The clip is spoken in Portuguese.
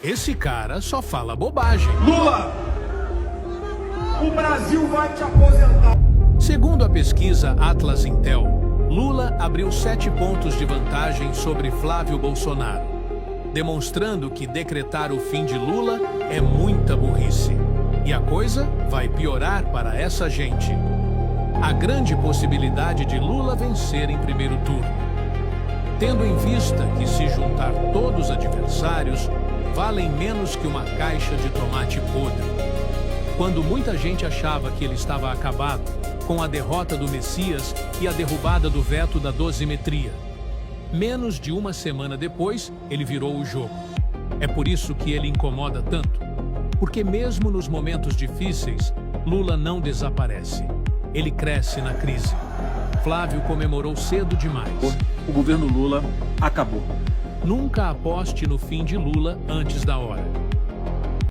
Esse cara só fala bobagem. Lula, o Brasil vai te aposentar. Segundo a pesquisa Atlas Intel, Lula abriu 7 pontos de vantagem sobre Flávio Bolsonaro, demonstrando que decretar o fim de Lula é muita burrice. E a coisa vai piorar para essa gente. Há grande possibilidade de Lula vencer em primeiro turno. Tendo em vista que, se juntar todos os adversários, valem menos que uma caixa de tomate podre. Quando muita gente achava que ele estava acabado, com a derrota do Messias e a derrubada do veto da dosimetria. Menos de uma semana depois, ele virou o jogo. É por isso que ele incomoda tanto. Porque mesmo nos momentos difíceis, Lula não desaparece. Ele cresce na crise. Flávio comemorou cedo demais. O governo Lula acabou. Nunca aposte no fim de Lula antes da hora.